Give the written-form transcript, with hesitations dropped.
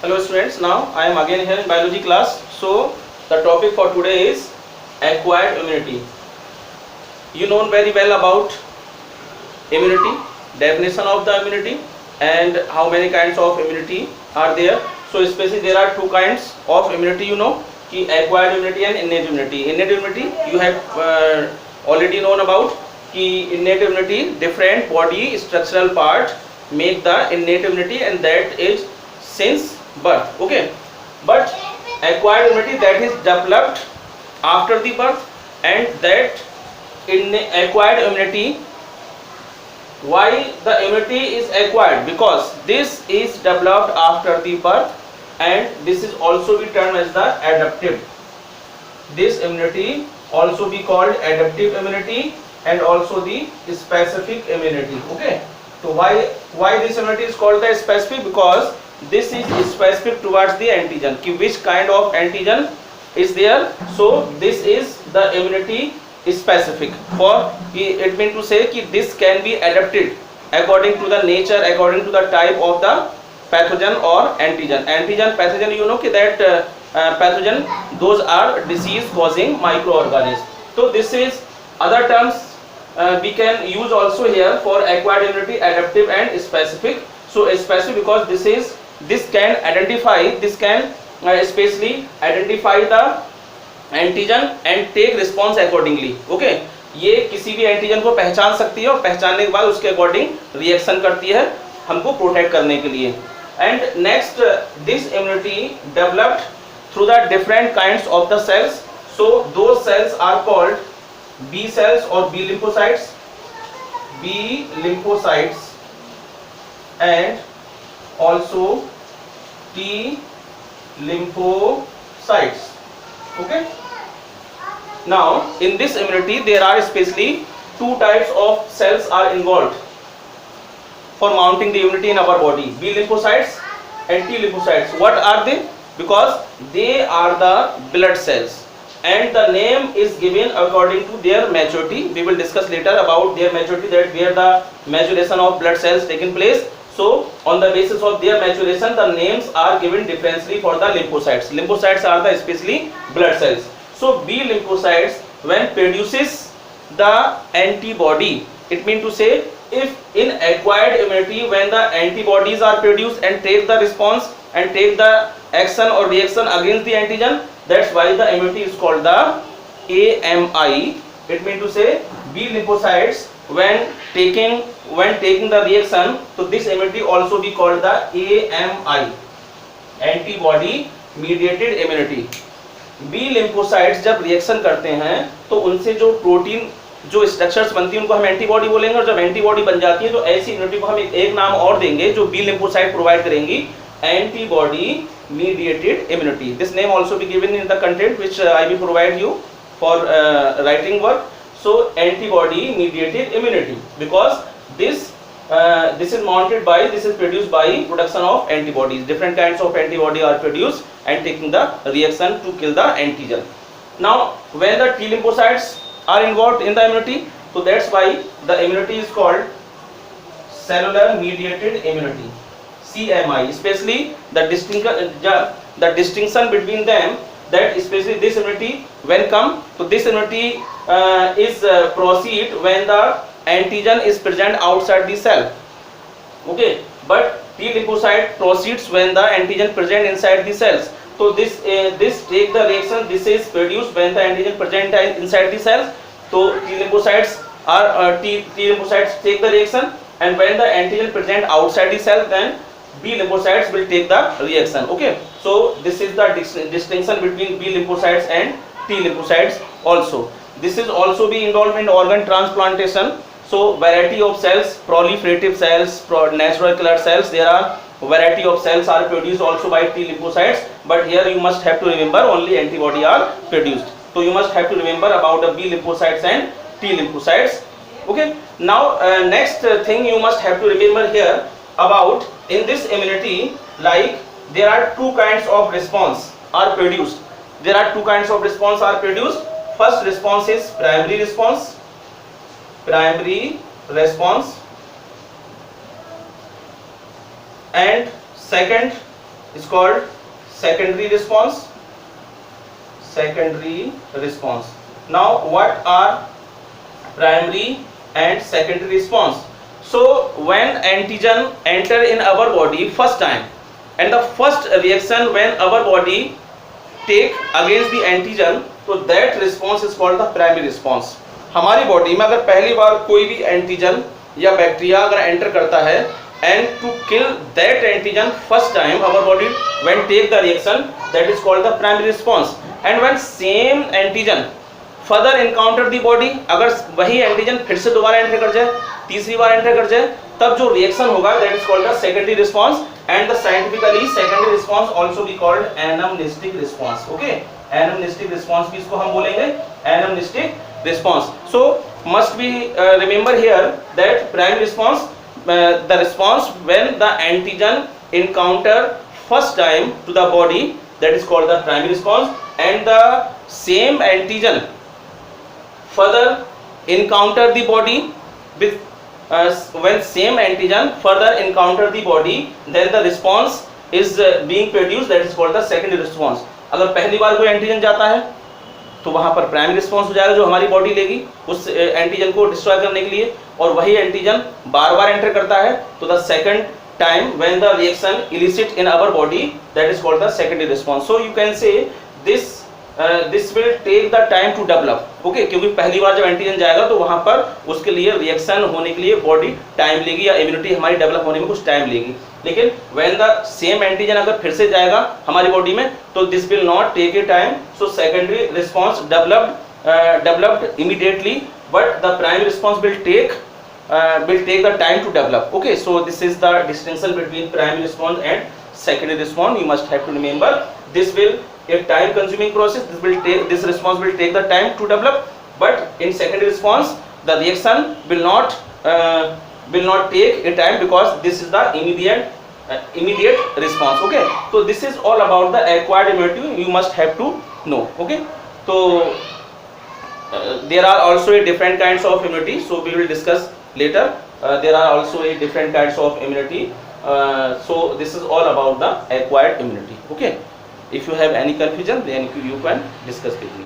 Hello students, now I am again here in biology class. So the topic for today is acquired immunity. You know very well about immunity, definition of the immunity, and how many kinds of immunity are there. So especially there are two kinds of immunity, you know, कि acquired immunity and innate immunity. Innate immunity you have already known about कि innate immunity different body structural part make the innate immunity, and that is since birth. Okay, but acquired immunity that is developed after the birth, and that in acquired immunity, why the immunity is acquired, because this is developed after the birth, and this is also be termed as the adaptive. This immunity also be called adaptive immunity and also the specific immunity. Okay, so why this immunity is called the specific, because this is specific towards the antigen, कि which kind of antigen is there. So this is the immunity specific for, it means to say कि this can be adapted according to the nature, according to the type of the pathogen or antigen. Antigen, pathogen, you know कि that pathogen, those are disease causing microorganisms. So this is other terms we can use also here for acquired immunity, adaptive and specific. So specific because this can identify, this can especially identify the antigen and take response accordingly. Okay, ये किसी भी antigen को पहचान सकती है और पहचानने के बाद उसके अकॉर्डिंग रिएक्शन करती है हमको प्रोटेक्ट करने के लिए. And next, this immunity developed through the different kinds of the cells. So दो cells are called B cells और B lymphocytes, and also T lymphocytes. Okay, now in this immunity there are especially two types of cells are involved for mounting the immunity in our body, B lymphocytes and T lymphocytes. What are they? Because they are the blood cells and the name is given according to their maturity. We will discuss later about their maturity, that where the maturation of blood cells taking place. So on the basis of their maturation the names are given differently for the lymphocytes. Lymphocytes are the especially blood cells. So B lymphocytes when produces the antibody, it means to say if in acquired immunity when the antibodies are produced and take the response and take the action or reaction against the antigen, that's why the immunity is called the AMI. It means to say B lymphocytes when taking the reaction, so this immunity also be called the AMI, antibody mediated immunity. B lymphocytes जब reaction करते हैं तो उनसे जो protein जो structures बनती है उनको हम एंटीबॉडी बोलेंगे, और जब एंटीबॉडी बन जाती है तो ऐसी इम्यूनिटी को हम एक नाम और देंगे जो बी लिम्फोसाइट प्रोवाइड करेंगी, antibody mediated immunity. This name also be given in the content which I will provide you for writing work. So antibody mediated immunity, because this is mounted by, this is produced by production of antibodies. Different kinds of antibody are produced and taking the reaction to kill the antigen. Now when the T lymphocytes are involved in the immunity, so that's why the immunity is called cellular mediated immunity, CMI. Especially the distinction between them, that especially this immunity when come, so this immunity is proceed when the antigen is present outside the cell. Okay, but T lymphocyte proceeds when the antigen present inside the cells. So this take the reaction, this is produced when the antigen present inside the cells. So T lymphocytes take the reaction, and when the antigen present outside the cell, then B lymphocytes will take the reaction. Okay, so this is the distinction between B lymphocytes and T lymphocytes. Also, this is also be involved in organ transplantation. So variety of cells, proliferative cells, natural killer cells, there are variety of cells are produced also by T lymphocytes, but here you must have to remember only antibody are produced. So you must have to remember about the B lymphocytes and T lymphocytes. Okay, now next thing you must have to remember here about in this immunity, like there are two kinds of response are produced. There are two kinds of response are produced. First response is primary response, and second is called secondary response. Secondary response. Now what are primary and secondary response? So when antigen enter in our body first time, and the first reaction when our body take against the antigen, so that response is called the primary response. हमारी body में अगर पहली बार कोई भी antigen या bacteria अगर enter करता है, and to kill that antigen first time our body when take the reaction, that is called the primary response. And when same antigen further encounter the body, अगर वही एंटीजन फिर से दोबारा enter कर जाए, तीसरी बार एंटर कर जाए, तब जो रिएक्शन होगा that is called the secondary response. And the scientifically secondary response also be called anamnestic response. Okay, anamnestic response भी इसको हम बोलेंगे anamnestic response. So must be remember here that primary response, the response when the antigen encounter first time to the body, that is called the primary response. And the same antigen further encounter the body with when same antigen further encounter the body, then the response is being produced, that is called the secondary response. अगर पहली बार कोई antigen जाता है तो वहां पर primary response हो जाएगा जो हमारी बॉडी लेगी उस एंटीजन को डिस्ट्रॉय करने के लिए, और वही एंटीजन बार बार एंटर करता है तो the second time when the reaction elicit in our body, that is called the secondary response. So you can say this will take the time to develop. Okay, क्योंकि पहली बार जब एंटीजन जाएगा तो वहां पर उसके लिए रिएक्शन होने के लिए बॉडी टाइम लेगी या इम्यूनिटी हमारी डेवलप होने में कुछ टाइम लेगी. लेकिन व्हेन द सेम एंटीजन अगर फिर से जाएगा हमारी बॉडी में तो this will not take a time. So secondary response developed immediately, but the primary response will take the time to develop. Okay, so this is the distinction between primary response and secondary response. You must have to remember this will a time consuming process. This response will take the time to develop, but in secondary response the reaction will not take a time because this is the immediate response. Okay, so this is all about the acquired immunity. You must have to know. Okay, so there are also a different kinds of immunity, so we will discuss later. There are also a different kinds of immunity. So this is all about the acquired immunity. Okay, if you have any confusion then you can discuss with me.